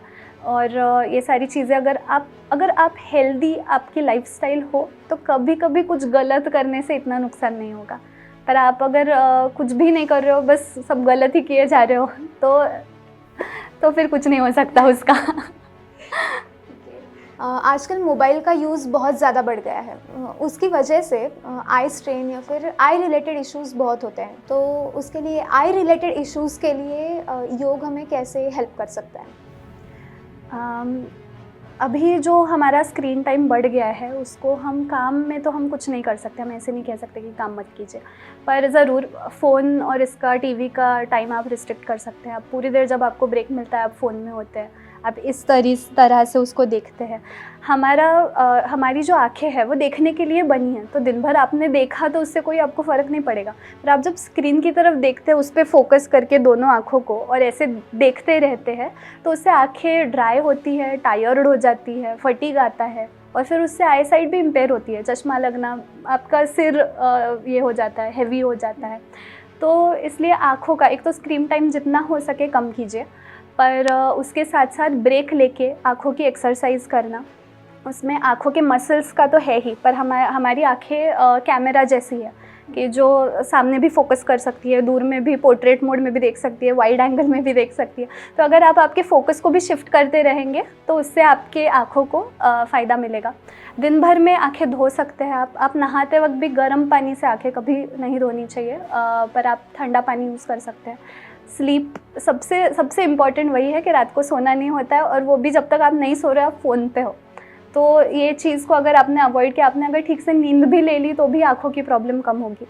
और ये सारी चीज़ें अगर आप हेल्दी आपकी लाइफस्टाइल हो तो कभी कभी कुछ गलत करने से इतना नुकसान नहीं होगा। पर आप अगर कुछ भी नहीं कर रहे हो, बस सब गलत ही किए जा रहे हो, तो फिर कुछ नहीं हो सकता उसका। आजकल मोबाइल का यूज़ बहुत ज़्यादा बढ़ गया है, उसकी वजह से आई स्ट्रेन या फिर आई रिलेटेड इश्यूज़ बहुत होते हैं। तो उसके लिए, आई रिलेटेड इश्यूज़ के लिए योग हमें कैसे हेल्प कर सकता है? अभी जो हमारा स्क्रीन टाइम बढ़ गया है उसको हम काम में तो हम कुछ नहीं कर सकते, हम ऐसे नहीं कह सकते कि काम मत कीजिए, पर ज़रूर फ़ोन और इसका टीवी का टाइम आप रिस्ट्रिक्ट कर सकते हैं। आप पूरी देर जब आपको ब्रेक मिलता है आप फ़ोन में होते हैं, आप इस तरह से उसको देखते हैं। हमारी जो आँखें हैं वो देखने के लिए बनी हैं, तो दिन भर आपने देखा तो उससे कोई आपको फ़र्क नहीं पड़ेगा। पर आप जब स्क्रीन की तरफ देखते हैं, उस पर फोकस करके दोनों आँखों को, और ऐसे देखते रहते हैं, तो उससे आँखें ड्राई होती है, टायर्ड हो जाती है, फटीग आता है, और फिर उससे आई साइट भी इम्पेयर होती है, चश्मा लगना, आपका सिर ये हो जाता है, हैवी हो जाता है। तो इसलिए आँखों का एक तो स्क्रीन टाइम जितना हो सके कम कीजिए, पर उसके साथ साथ ब्रेक लेके आँखों की एक्सरसाइज करना। उसमें आँखों के मसल्स का तो है ही, पर हमारी आँखें कैमरा जैसी है कि जो सामने भी फोकस कर सकती है, दूर में भी, पोर्ट्रेट मोड में भी देख सकती है, वाइड एंगल में भी देख सकती है। तो अगर आप आपके फोकस को भी शिफ्ट करते रहेंगे तो उससे आपके आँखों को फ़ायदा मिलेगा। दिन भर में आँखें धो सकते हैं आप नहाते वक्त भी गर्म पानी से आँखें कभी नहीं धोनी चाहिए, पर आप ठंडा पानी यूज़ कर सकते हैं। स्लीप सबसे इम्पॉर्टेंट वही है कि रात को सोना नहीं होता है, और वो भी जब तक आप नहीं सो रहे, आप फ़ोन पे हो। तो ये चीज़ को अगर आपने अवॉइड किया, आपने अगर ठीक से नींद भी ले ली, तो भी आँखों की प्रॉब्लम कम होगी।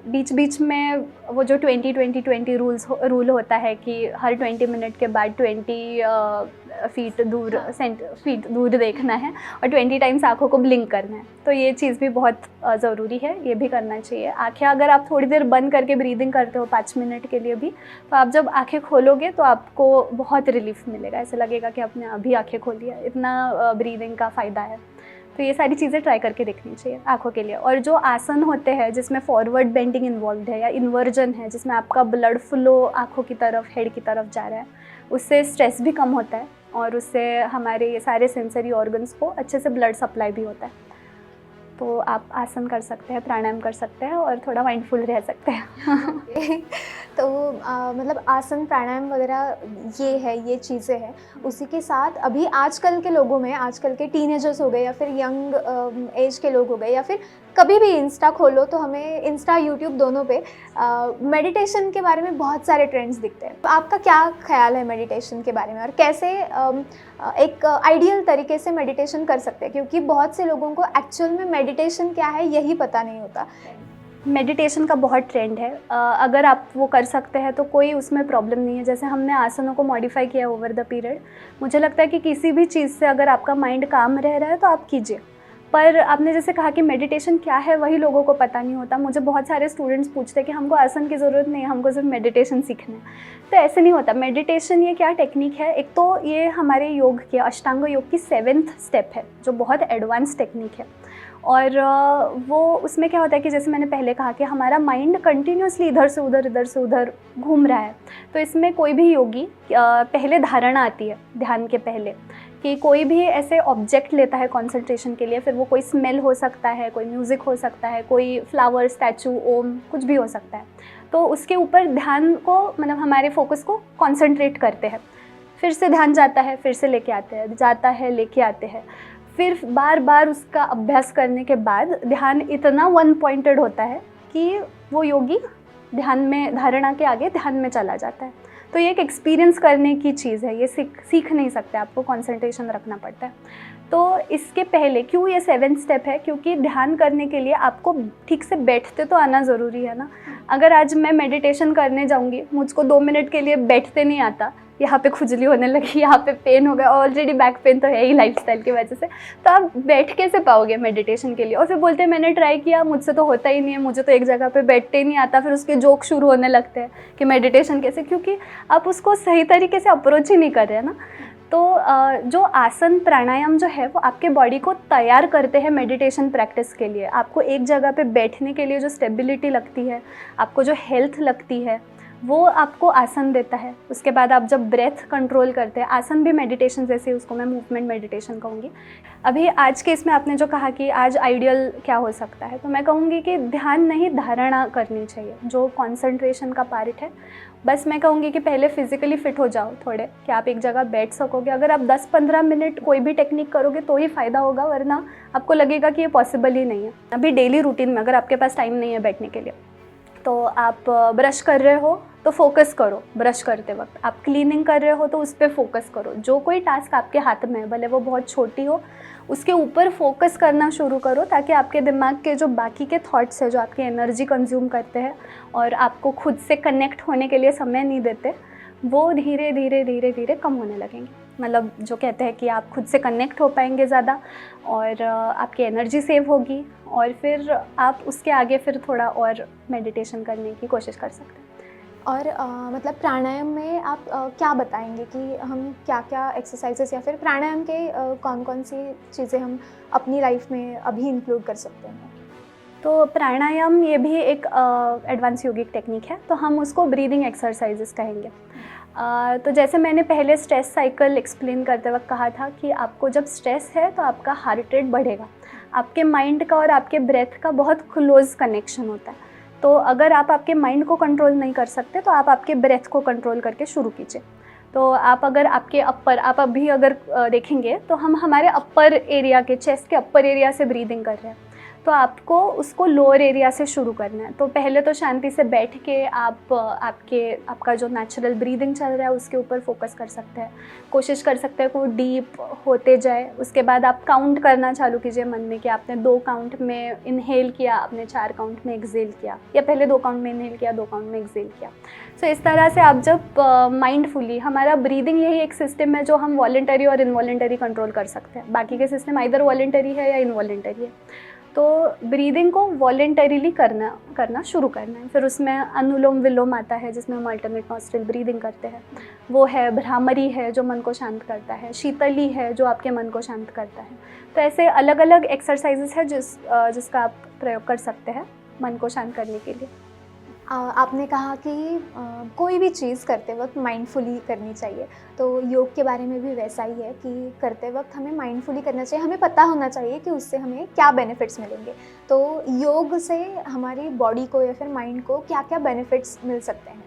बीच बीच में वो जो 20-20-20 रूल होता है कि हर 20 मिनट के बाद 20 फीट दूर देखना है और 20 टाइम्स आँखों को ब्लिंक करना है। तो ये चीज़ भी बहुत ज़रूरी है, ये भी करना चाहिए। आँखें अगर आप थोड़ी देर बंद करके ब्रीदिंग करते हो 5 मिनट के लिए भी, तो आप जब आँखें खोलोगे तो आपको बहुत रिलीफ मिलेगा, ऐसे लगेगा कि आपने अभी आँखें खोली है, इतना ब्रीदिंग का फ़ायदा है। तो ये सारी चीज़ें ट्राई करके देखनी चाहिए आँखों के लिए। और जो आसन होते हैं जिसमें फॉरवर्ड बेंडिंग इन्वॉल्व है या इन्वर्जन है, जिसमें आपका ब्लड फ्लो आँखों की तरफ, हेड की तरफ जा रहा है, उससे स्ट्रेस भी कम होता है और उससे हमारे ये सारे सेंसरी ऑर्गन्स को अच्छे से ब्लड सप्लाई भी होता है। तो आप आसन कर सकते हैं, प्राणायाम कर सकते हैं और थोड़ा माइंडफुल रह सकते हैं। तो मतलब आसन प्राणायाम वगैरह ये चीज़ें हैं। उसी के साथ अभी आजकल के लोगों में, आजकल के टीनेजर्स हो गए या फिर यंग एज के लोग हो गए, या फिर कभी भी इंस्टा खोलो तो हमें इंस्टा यूट्यूब दोनों पे मेडिटेशन के बारे में बहुत सारे ट्रेंड्स दिखते हैं। तो आपका क्या ख्याल है मेडिटेशन के बारे में, और कैसे एक आइडियल तरीके से मेडिटेशन कर सकते हैं? क्योंकि बहुत से लोगों को एक्चुअल में मेडिटेशन क्या है यही पता नहीं होता। मेडिटेशन का बहुत ट्रेंड है। अगर आप वो कर सकते हैं तो कोई उसमें प्रॉब्लम नहीं है। जैसे हमने आसनों को मॉडिफाई किया ओवर द पीरियड, मुझे लगता है कि किसी भी चीज़ से अगर आपका माइंड काम रह रहा है तो आप कीजिए। पर आपने जैसे कहा कि मेडिटेशन क्या है वही लोगों को पता नहीं होता। मुझे बहुत सारे स्टूडेंट्स पूछते हैं कि हमको आसन की ज़रूरत नहीं है, हमको सिर्फ मेडिटेशन सीखना है। तो ऐसे नहीं होता। मेडिटेशन ये क्या टेक्निक है, एक तो ये हमारे योग के अष्टांग योग की 7th स्टेप है जो बहुत एडवांस टेक्निक है। और वो उसमें क्या होता है कि जैसे मैंने पहले कहा कि हमारा माइंड कंटिन्यूसली इधर से उधर घूम रहा है। तो इसमें कोई भी योगी पहले धारणा आती है ध्यान के पहले, कि कोई भी ऐसे ऑब्जेक्ट लेता है कंसंट्रेशन के लिए। फिर वो कोई स्मेल हो सकता है, कोई म्यूज़िक हो सकता है, कोई फ्लावर, स्टैचू, ओम, कुछ भी हो सकता है। तो उसके ऊपर ध्यान को, मतलब हमारे फोकस को कंसंट्रेट करते हैं। फिर से ध्यान जाता है, फिर से लेके आते हैं, जाता है, लेके आते हैं। फिर बार बार उसका अभ्यास करने के बाद ध्यान इतना वन पॉइंटेड होता है कि वो योगी ध्यान में, धारणा के आगे ध्यान में चला जाता है। तो ये एक एक्सपीरियंस करने की चीज़ है, ये सीख नहीं सकते, आपको कंसंट्रेशन रखना पड़ता है। तो इसके पहले क्यों ये 7th स्टेप है, क्योंकि ध्यान करने के लिए आपको ठीक से बैठते तो आना ज़रूरी है ना। अगर आज मैं मेडिटेशन करने जाऊँगी, मुझको 2 मिनट के लिए बैठते नहीं आता, यहाँ पे खुजली होने लगी, यहाँ पे पेन हो गया, ऑलरेडी बैक पेन तो है ही लाइफस्टाइल की वजह से, तो आप बैठ कैसे पाओगे मेडिटेशन के लिए? और फिर बोलते हैं मैंने ट्राई किया, मुझसे तो होता ही नहीं है, मुझे तो एक जगह पे बैठते ही नहीं आता। फिर उसके जोक शुरू होने लगते हैं कि मेडिटेशन कैसे, क्योंकि आप उसको सही तरीके से अप्रोच ही नहीं कर रहे हैं ना। तो जो आसन प्राणायाम जो है वो आपके बॉडी को तैयार करते हैं मेडिटेशन प्रैक्टिस के लिए। आपको एक जगह पे बैठने के लिए जो स्टेबिलिटी लगती है, आपको जो हेल्थ लगती है, वो आपको आसन देता है। उसके बाद आप जब ब्रेथ कंट्रोल करते हैं, आसन भी मेडिटेशन जैसे, उसको मैं मूवमेंट मेडिटेशन कहूँगी। अभी आज के इसमें आपने जो कहा कि आज आइडियल क्या हो सकता है, तो मैं कहूँगी कि ध्यान नहीं, धारणा करनी चाहिए, जो कंसंट्रेशन का पार्ट है। बस मैं कहूँगी कि पहले फिजिकली फिट हो जाओ थोड़े, कि आप एक जगह बैठ सकोगे। अगर आप 10-15 मिनट कोई भी टेक्निक करोगे तो ही फ़ायदा होगा, वरना आपको लगेगा कि ये पॉसिबल ही नहीं है। अभी डेली रूटीन में अगर आपके पास टाइम नहीं है बैठने के लिए, तो आप ब्रश कर रहे हो तो फोकस करो ब्रश करते वक्त। आप क्लीनिंग कर रहे हो तो उस पर फोकस करो। जो कोई टास्क आपके हाथ में है, भले वो बहुत छोटी हो, उसके ऊपर फोकस करना शुरू करो, ताकि आपके दिमाग के जो बाकी के थॉट्स है, जो आपकी एनर्जी कंज्यूम करते हैं और आपको खुद से कनेक्ट होने के लिए समय नहीं देते, वो धीरे धीरे कम होने लगेंगे। मतलब जो कहते हैं कि आप खुद से कनेक्ट हो पाएंगे ज़्यादा, और आपकी एनर्जी सेव होगी, और फिर आप उसके आगे फिर थोड़ा और मेडिटेशन करने की कोशिश कर सकते हैं। और मतलब प्राणायाम में आप क्या बताएंगे कि हम क्या क्या एक्सरसाइजेस या फिर प्राणायाम के कौन कौन सी चीज़ें हम अपनी लाइफ में अभी इंक्लूड कर सकते हैं? तो प्राणायाम ये भी एक एडवांस योगिक टेक्निक है, तो हम उसको ब्रीदिंग एक्सरसाइजेस कहेंगे। तो जैसे मैंने पहले स्ट्रेस साइकिल एक्सप्लेन करते वक्त कहा था कि आपको जब स्ट्रेस है तो आपका हार्ट रेट बढ़ेगा। आपके माइंड का और आपके ब्रेथ का बहुत क्लोज कनेक्शन होता है। तो अगर आप आपके माइंड को कंट्रोल नहीं कर सकते तो आप आपके ब्रेथ को कंट्रोल करके शुरू कीजिए। तो आप अगर आपके आप अभी अगर देखेंगे तो हम हमारे अपर एरिया के, चेस्ट के अपर एरिया से ब्रीदिंग कर रहे हैं, तो आपको उसको लोअर एरिया से शुरू करना है। तो पहले तो शांति से बैठ के आपका जो नेचुरल ब्रीदिंग चल रहा है उसके ऊपर फोकस कर सकते हैं, कोशिश कर सकते हैं कि वो डीप होते जाए। उसके बाद आप काउंट करना चालू कीजिए मन में, कि आपने 2 काउंट में इनहेल किया, आपने 4 काउंट में एक्सहेल किया, या पहले 2 काउंट में इनहेल किया, 2 काउंट में एक्सहेल किया। सो इस तरह से आप जब माइंडफुली, हमारा ब्रीदिंग यही एक सिस्टम है जो हम वॉलेंटरी और इनवॉलेंटरी कंट्रोल कर सकते हैं। बाकी के सिस्टम इधर वॉलेंटरी है या इनवॉलेंटरी है। तो ब्रीदिंग को वॉलेंटरीली करना शुरू करना है। फिर उसमें अनुलोम विलोम आता है, जिसमें हम अल्टरनेट नॉस्ट्रिल ब्रीदिंग करते हैं। वो है, भ्रामरी है जो मन को शांत करता है, शीतली है जो आपके मन को शांत करता है। तो ऐसे अलग अलग एक्सरसाइजेस है जिसका आप प्रयोग कर सकते हैं मन को शांत करने के लिए। आपने कहा कि कोई भी चीज़ करते वक्त माइंडफुली करनी चाहिए, तो योग के बारे में भी वैसा ही है कि करते वक्त हमें माइंडफुली करना चाहिए। हमें पता होना चाहिए कि उससे हमें क्या बेनिफिट्स मिलेंगे। तो योग से हमारी बॉडी को या फिर माइंड को क्या क्या बेनिफिट्स मिल सकते हैं?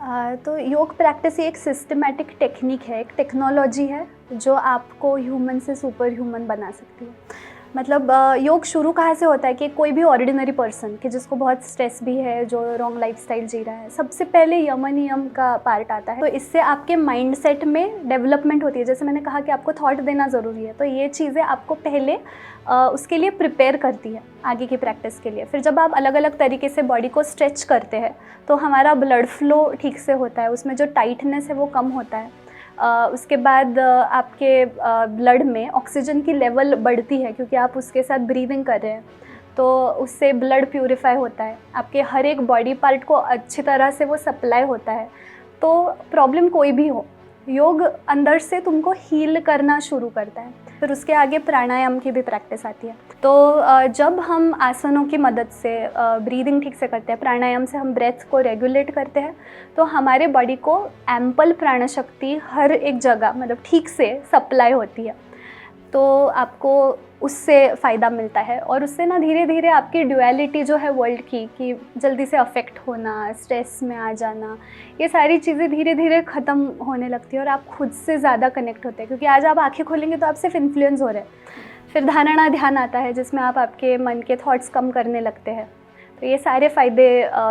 तो योग प्रैक्टिस एक सिस्टमेटिक टेक्निक है, एक टेक्नोलॉजी है जो आपको ह्यूमन से सुपर ह्यूमन बना सकती है। मतलब योग शुरू कहाँ से होता है कि कोई भी ऑर्डिनरी पर्सन कि जिसको बहुत स्ट्रेस भी है, जो रॉन्ग लाइफस्टाइल जी रहा है, सबसे पहले यम नियम का पार्ट आता है। तो इससे आपके माइंडसेट में डेवलपमेंट होती है। जैसे मैंने कहा कि आपको थॉट देना ज़रूरी है, तो ये चीज़ें आपको पहले उसके लिए प्रिपेयर करती है आगे की प्रैक्टिस के लिए। फिर जब आप अलग अलग तरीके से बॉडी को स्ट्रेच करते हैं तो हमारा ब्लड फ्लो ठीक से होता है, उसमें जो टाइटनेस है वो कम होता है। उसके बाद आपके ब्लड में ऑक्सीजन की लेवल बढ़ती है क्योंकि आप उसके साथ ब्रीदिंग कर रहे हैं, तो उससे ब्लड प्यूरिफाई होता है, आपके हर एक बॉडी पार्ट को अच्छी तरह से वो सप्लाई होता है। तो प्रॉब्लम कोई भी हो, योग अंदर से तुमको हील करना शुरू करता है। फिर उसके आगे प्राणायाम की भी प्रैक्टिस आती है। तो जब हम आसनों की मदद से ब्रीदिंग ठीक से करते हैं, प्राणायाम से हम ब्रेथ को रेगुलेट करते हैं, तो हमारे बॉडी को एम्पल प्राण शक्ति हर एक जगह मतलब ठीक से सप्लाई होती है। तो आपको उससे फ़ायदा मिलता है और उससे ना धीरे धीरे आपकी ड्यूअलिटी जो है वर्ल्ड की, कि जल्दी से अफेक्ट होना, स्ट्रेस में आ जाना, ये सारी चीज़ें धीरे धीरे ख़त्म होने लगती है और आप खुद से ज़्यादा कनेक्ट होते हैं। क्योंकि आज आप आंखें खोलेंगे तो आप सिर्फ इन्फ्लुएंस हो रहे हैं। फिर धारणा ध्यान आता है जिसमें आप आपके मन के थॉट्स कम करने लगते हैं। तो ये सारे फ़ायदे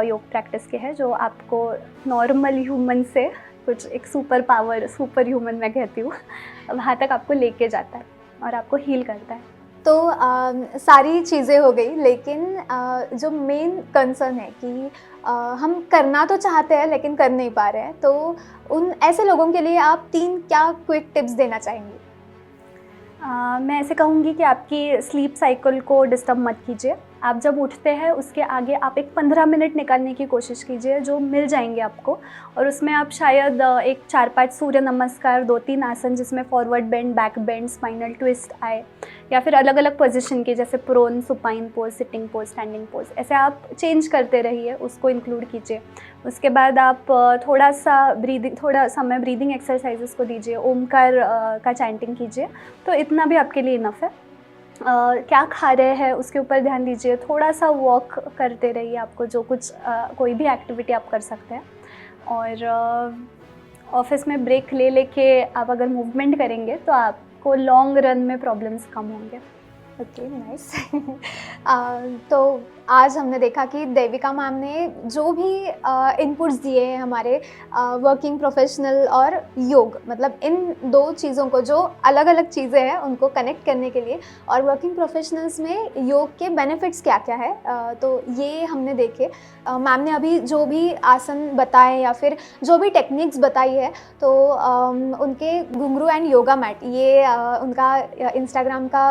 योग प्रैक्टिस के हैं जो आपको नॉर्मल ह्यूमन से कुछ एक सुपर पावर, सुपर ह्यूमन मैं कहती हूँ, वहाँ तक आपको लेके जाता है और आपको हील करता है। तो सारी चीज़ें हो गई, लेकिन जो मेन कंसर्न है कि हम करना तो चाहते हैं लेकिन कर नहीं पा रहे हैं, तो उन ऐसे लोगों के लिए आप 3 क्या क्विक टिप्स देना चाहेंगी? मैं ऐसे कहूँगी कि आपकी स्लीप साइकिल को डिस्टर्ब मत कीजिए। आप जब उठते हैं उसके आगे आप एक 15 मिनट निकालने की कोशिश कीजिए, जो मिल जाएंगे आपको। और उसमें आप शायद एक 4-5 सूर्य नमस्कार, 2-3 आसन जिसमें forward bend, back bend, spinal twist आए, या फिर अलग अलग पोजीशन के जैसे prone, supine pose, sitting pose, standing pose, ऐसे आप चेंज करते रहिए, उसको इंक्लूड कीजिए। उसके बाद आप थोड़ा समय ब्रीदिंग एक्सरसाइजेस को दीजिए, ओमकार का चैंटिंग कीजिए, तो इतना भी आपके लिए इनफ है। क्या खा रहे हैं उसके ऊपर ध्यान दीजिए, थोड़ा सा वॉक करते रहिए, आपको जो कुछ कोई भी एक्टिविटी आप कर सकते हैं। और ऑफिस में ब्रेक ले लेके आप अगर मूवमेंट करेंगे तो आपको लॉन्ग रन में प्रॉब्लम्स कम होंगे। Okay, nice. तो आज हमने देखा कि देविका मैम ने जो भी इनपुट्स दिए हैं हमारे वर्किंग प्रोफेशनल और योग, मतलब इन 2 चीज़ों को, जो अलग अलग चीज़ें हैं उनको कनेक्ट करने के लिए, और वर्किंग प्रोफेशनल्स में योग के बेनिफिट्स क्या क्या है, तो ये हमने देखे। मैम ने अभी जो भी आसन बताए या फिर जो भी टेक्निक्स बताई है, तो उनके घुंघरू एंड योगा मैट, ये उनका इंस्टाग्राम का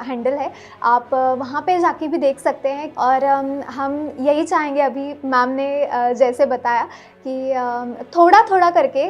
हैंडल है, आप वहाँ पे जाके भी देख सकते हैं। और हम यही चाहेंगे, अभी मैम ने जैसे बताया कि थोड़ा थोड़ा करके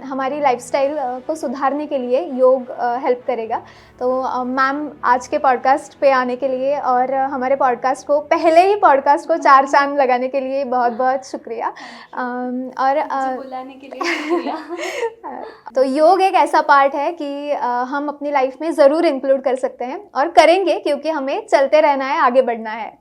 हमारी लाइफस्टाइल को सुधारने के लिए योग हेल्प करेगा। तो मैम, आज के पॉडकास्ट पे आने के लिए और हमारे पॉडकास्ट को, पहले ही पॉडकास्ट को 4 चांद लगाने के लिए बहुत बहुत शुक्रिया। और बुलाने के लिए शुक्रिया। तो योग एक ऐसा पार्ट है कि हम अपनी लाइफ में ज़रूर इंक्लूड कर सकते हैं और करेंगे, क्योंकि हमें चलते रहना है, आगे बढ़ना है।